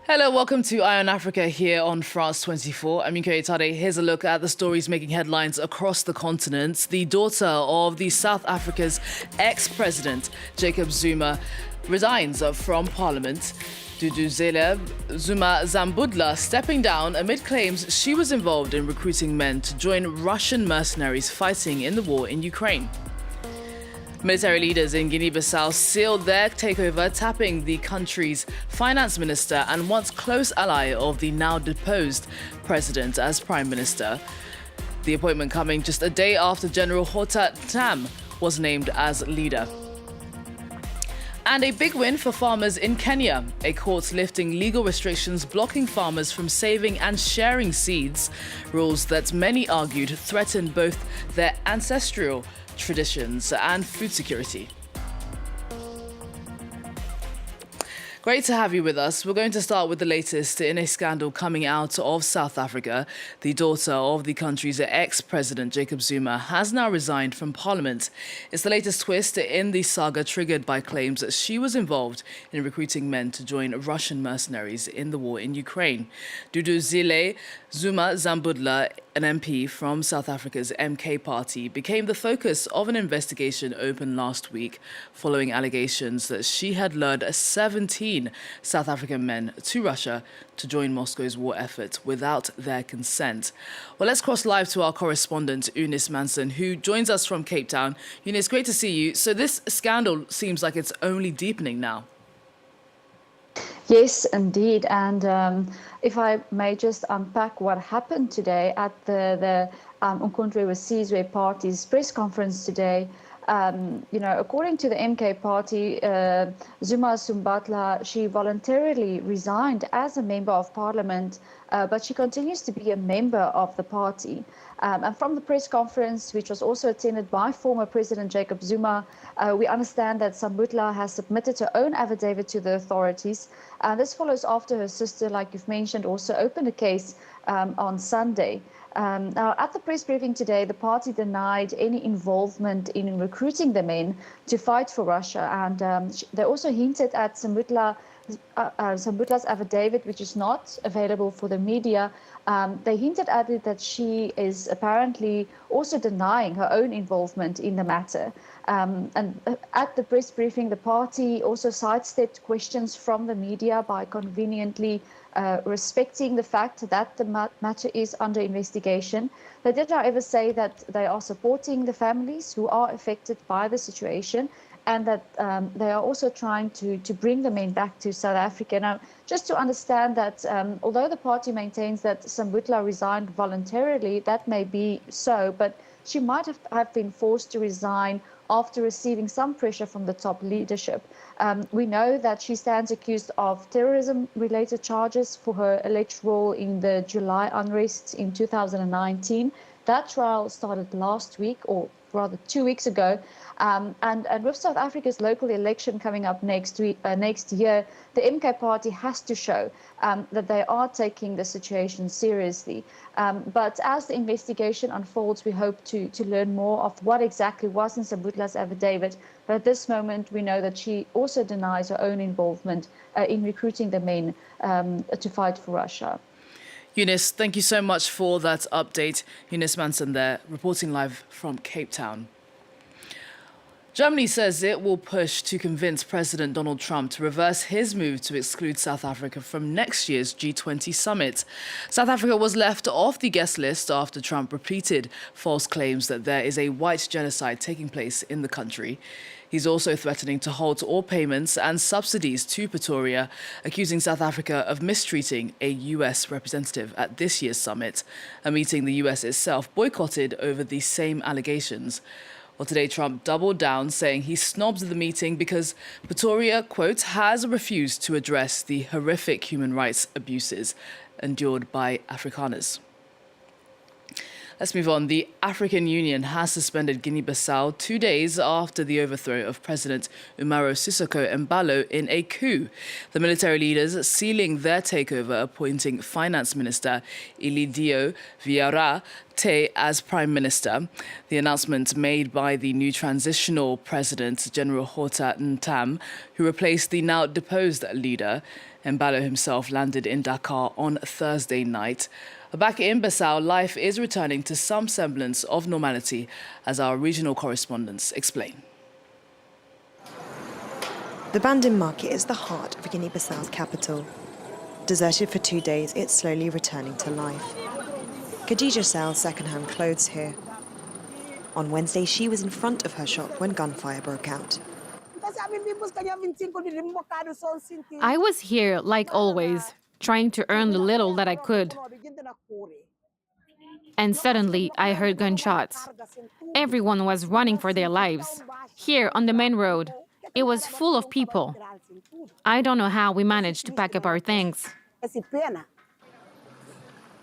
Hello, welcome to Eye on Africa here on France 24. I'm Yunke Tade. Here's a look at the stories making headlines across the continent. The daughter of the South Africa's ex-president, Jacob Zuma, resigns from parliament. Duduzile Zuma-Sambudla stepping down amid claims she was involved in recruiting men to join Russian mercenaries fighting in the war in Ukraine. Military leaders in Guinea-Bissau sealed their takeover, tapping the country's finance minister and once close ally of the now deposed president as prime minister. The appointment coming just a day after General Hota Tam was named as leader. And a big win for farmers in Kenya. A court lifting legal restrictions blocking farmers from saving and sharing seeds, rules that many argued threatened both their ancestral traditions and food security. Great to have you with us. We're going to start with the latest in a scandal coming out of South Africa. The daughter of the country's ex-president, Jacob Zuma, has now resigned from parliament. It's the latest twist in the saga triggered by claims that she was involved in recruiting men to join Russian mercenaries in the war in Ukraine. Duduzile Zuma-Sambudla, an MP from South Africa's MK party, became the focus of an investigation opened last week following allegations that she had lured 17 South African men to Russia to join Moscow's war effort without their consent. Well, let's cross live to our correspondent, Eunice Manson, who joins us from Cape Town. Eunice, great to see you. So this scandal seems like it's only deepening now. Yes, indeed. And if I may just unpack what happened today at the Umkhonto with Sizwe party's press conference today. According to the MK party, Zuma-Sambudla, she voluntarily resigned as a member of parliament, but she continues to be a member of the party. And from the press conference, which was also attended by former President Jacob Zuma, we understand that Sambudla has submitted her own affidavit to the authorities. This follows after her sister, like you've mentioned, also opened a case on Sunday. Now, at the press briefing today, the party denied any involvement in recruiting the men to fight for Russia. And they also hinted at Sambudla's affidavit, which is not available for the media. They hinted at it that she is apparently also denying her own involvement in the matter. And at the press briefing, the party also sidestepped questions from the media by conveniently respecting the fact that the matter is under investigation. They did, however, say that they are supporting the families who are affected by the situation, and that they are also trying to bring the men back to South Africa. Now, just to understand that although the party maintains that Sambudla resigned voluntarily, that may be so, but she might have been forced to resign after receiving some pressure from the top leadership. We know that she stands accused of terrorism-related charges for her alleged role in the July unrest in 2019. That trial started last week, or rather 2 weeks ago. And with South Africa's local election coming up next year, the MK party has to show that they are taking the situation seriously. But as the investigation unfolds, we hope to learn more of what exactly was in Sambudla's affidavit. But at this moment, we know that she also denies her own involvement in recruiting the men to fight for Russia. Eunice, thank you so much for that update. Eunice Manson there, reporting live from Cape Town. Germany says it will push to convince President Donald Trump to reverse his move to exclude South Africa from next year's G20 summit. South Africa was left off the guest list after Trump repeated false claims that there is a white genocide taking place in the country. He's also threatening to halt all payments and subsidies to Pretoria, accusing South Africa of mistreating a US representative at this year's summit, a meeting the US itself boycotted over the same allegations. Well, today Trump doubled down, saying he snobbed the meeting because Pretoria, quote, has refused to address the horrific human rights abuses endured by Afrikaners. Let's move on. The African Union has suspended Guinea-Bissau 2 days after the overthrow of President Umaro Sissoco Embalo in a coup. The military leaders sealing their takeover, appointing Finance Minister Elidio Vieira Te as Prime Minister. The announcement made by the new transitional president, General Hota Ntam, who replaced the now deposed leader. Embalo himself landed in Dakar on Thursday night. Back in Bissau, life is returning to some semblance of normality, as our regional correspondents explain. The Bandin market is the heart of Guinea-Bissau's capital. Deserted for 2 days, it's slowly returning to life. Khadija sells second-hand clothes here. On Wednesday, she was in front of her shop when gunfire broke out. I was here, like always, trying to earn the little that I could. And suddenly, I heard gunshots. Everyone was running for their lives. Here, on the main road, it was full of people. I don't know how we managed to pack up our things.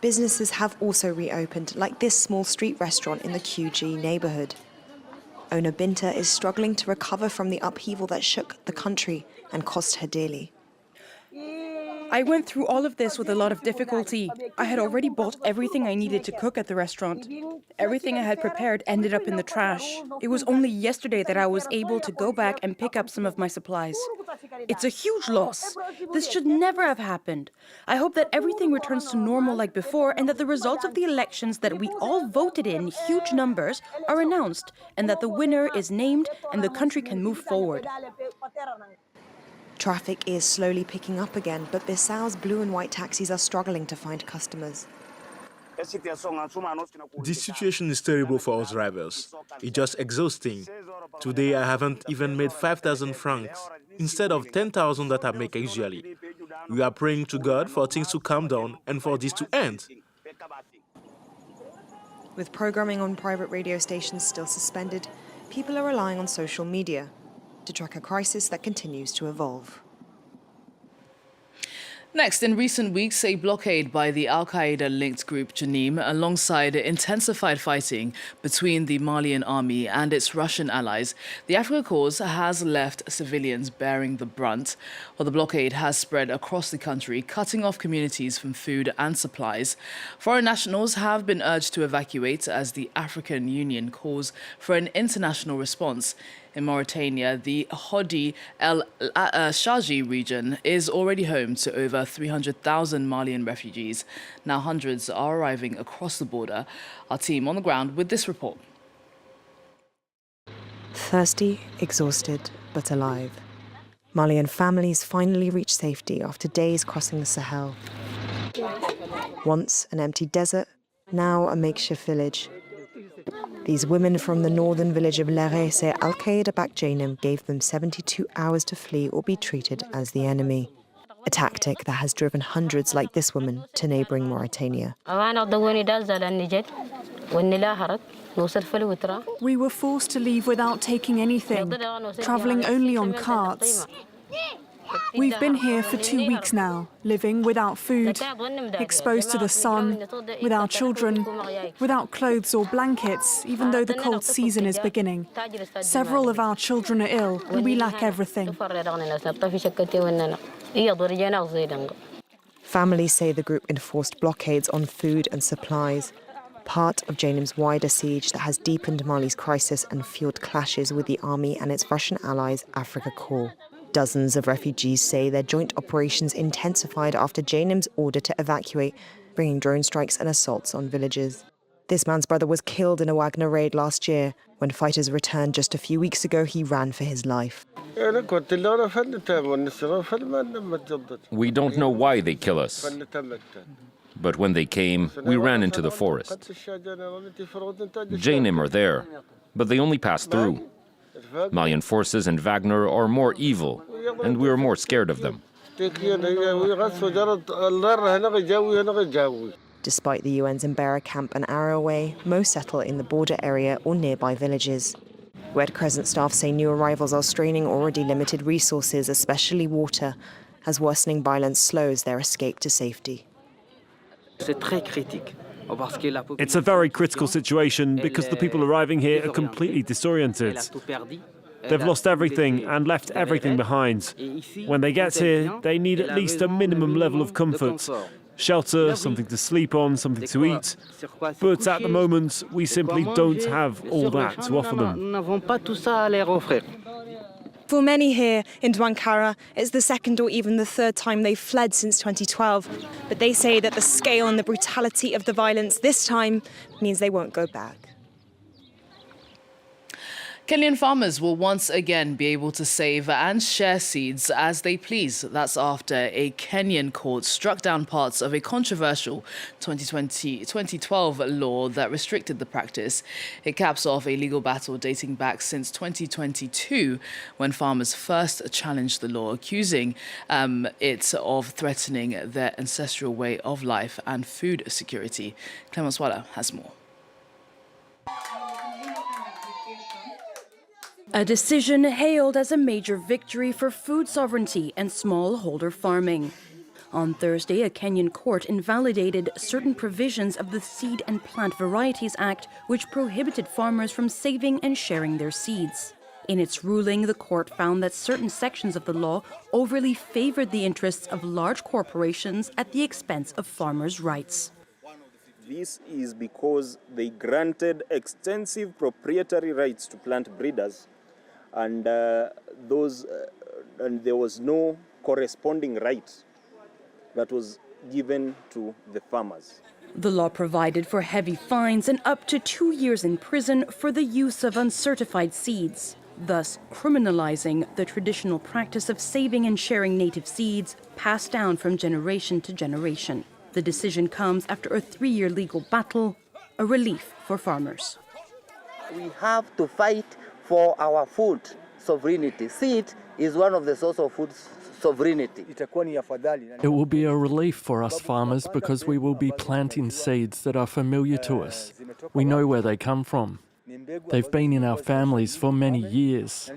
Businesses have also reopened, like this small street restaurant in the QG neighborhood. Owner Binta is struggling to recover from the upheaval that shook the country and cost her dearly. I went through all of this with a lot of difficulty. I had already bought everything I needed to cook at the restaurant. Everything I had prepared ended up in the trash. It was only yesterday that I was able to go back and pick up some of my supplies. It's a huge loss. This should never have happened. I hope that everything returns to normal like before and that the results of the elections that we all voted in huge numbers are announced and that the winner is named and the country can move forward. Traffic is slowly picking up again, but Bissau's blue and white taxis are struggling to find customers. This situation is terrible for us drivers. It's just exhausting. Today I haven't even made 5,000 francs, instead of 10,000 that I make usually. We are praying to God for things to calm down and for this to end. With programming on private radio stations still suspended, people are relying on social media to track a crisis that continues to evolve. Next, in recent weeks, a blockade by the al-Qaeda-linked group Janim, alongside intensified fighting between the Malian army and its Russian allies, the Africa cause has left civilians bearing the brunt, while the blockade has spread across the country, cutting off communities from food and supplies. Foreign nationals have been urged to evacuate as the African Union calls for an international response. In Mauritania, the Hodi El Shaji region is already home to over 300,000 Malian refugees. Now hundreds are arriving across the border. Our team on the ground with this report. Thirsty, exhausted, but alive. Malian families finally reach safety after days crossing the Sahel. Once an empty desert, now a makeshift village. These women from the northern village of Lere say al-Qaeda-backed Janim gave them 72 hours to flee or be treated as the enemy. A tactic that has driven hundreds like this woman to neighboring Mauritania. We were forced to leave without taking anything, travelling only on carts. We've been here for 2 weeks now, living without food, exposed to the sun, with our children, without clothes or blankets, even though the cold season is beginning. Several of our children are ill, and we lack everything. Families say the group enforced blockades on food and supplies, part of Janim's wider siege that has deepened Mali's crisis and fueled clashes with the army and its Russian allies, Africa Corps. Dozens of refugees say their joint operations intensified after Janim's order to evacuate, bringing drone strikes and assaults on villages. This man's brother was killed in a Wagner raid last year. When fighters returned just a few weeks ago, he ran for his life. We don't know why they kill us. But when they came, we ran into the forest. Janim are there, but they only pass through. Malian forces and Wagner are more evil, and we are more scared of them. Despite the UN's Embera camp an hour away, most settle in the border area or nearby villages. Red Crescent staff say new arrivals are straining already limited resources, especially water, as worsening violence slows their escape to safety. It's a very critical situation because the people arriving here are completely disoriented. They've lost everything and left everything behind. When they get here, they need at least a minimum level of comfort. shelter, something to sleep on, something to eat. But at the moment, we simply don't have all that to offer them. For many here in Dwankara, it's the second or even the third time they've fled since 2012. But they say that the scale and the brutality of the violence this time means they won't go back. Kenyan farmers will once again be able to save and share seeds as they please. That's after a Kenyan court struck down parts of a controversial 2012 law that restricted the practice. It caps off a legal battle dating back since 2022 when farmers first challenged the law, accusing it of threatening their ancestral way of life and food security. Clemence Wala has more. A decision hailed as a major victory for food sovereignty and smallholder farming. On Thursday, a Kenyan court invalidated certain provisions of the Seed and Plant Varieties Act, which prohibited farmers from saving and sharing their seeds. In its ruling, the court found that certain sections of the law overly favored the interests of large corporations at the expense of farmers' rights. This is because they granted extensive proprietary rights to plant breeders, and there was no corresponding right that was given to the farmers. The law provided for heavy fines and up to 2 years in prison for the use of uncertified seeds, thus criminalizing the traditional practice of saving and sharing native seeds passed down from generation to generation. The decision comes after a 3-year legal battle, a relief for farmers. We have to fight for our food sovereignty. Seed is one of the sources of food sovereignty. It will be a relief for us farmers because we will be planting seeds that are familiar to us. We know where they come from. They've been in our families for many years.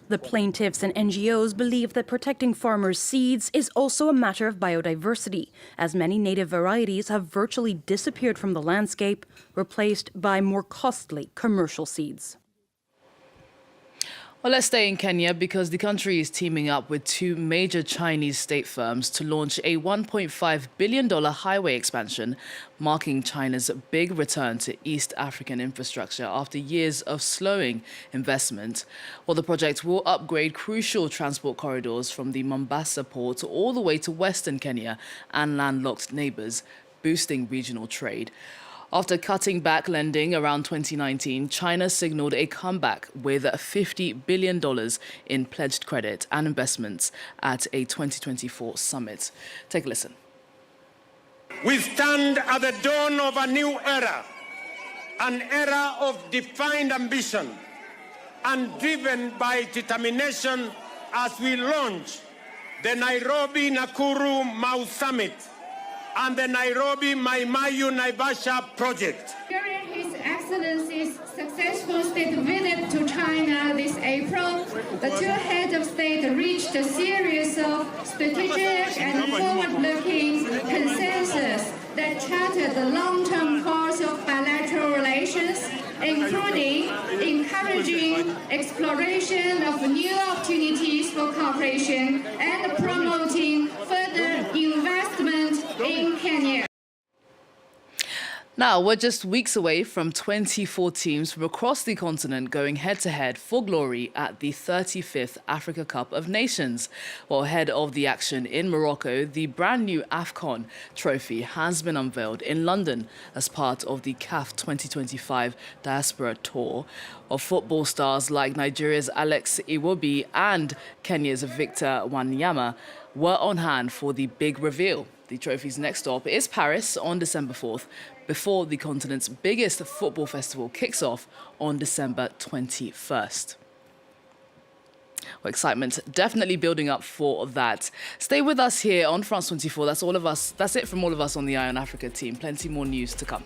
The plaintiffs and NGOs believe that protecting farmers' seeds is also a matter of biodiversity, as many native varieties have virtually disappeared from the landscape, replaced by more costly commercial seeds. Well, let's stay in Kenya because the country is teaming up with 2 major Chinese state firms to launch a $1.5 billion highway expansion, marking China's big return to East African infrastructure after years of slowing investment. Well, the project will upgrade crucial transport corridors from the Mombasa port all the way to Western Kenya and landlocked neighbours, boosting regional trade. After cutting back lending around 2019, China signaled a comeback with $50 billion in pledged credit and investments at a 2024 summit. Take a listen. We stand at the dawn of a new era, an era of defined ambition and driven by determination as we launch the Nairobi-Nakuru-Mau Summit and the Nairobi-Mai-Mahiu-Naivasha project. During His Excellency's successful state visit to China this April, the 2 heads of state reached a series of strategic and forward-looking consensus that charted the long-term course of bilateral relations, including encouraging exploration of new opportunities for cooperation and promoting further investment in Kenya. Now, we're just weeks away from 24 teams from across the continent going head-to-head for glory at the 35th Africa Cup of Nations. Well, ahead of the action in Morocco, the brand new AFCON trophy has been unveiled in London as part of the CAF 2025 Diaspora Tour of football stars like Nigeria's Alex Iwobi and Kenya's Victor Wanyama were on hand for the big reveal. The trophy's next stop is Paris on December 4th, before the continent's biggest football festival kicks off on December 21st. Well, excitement definitely building up for that. Stay with us here on France 24. That's it from all of us on the Eye on Africa team. Plenty more news to come.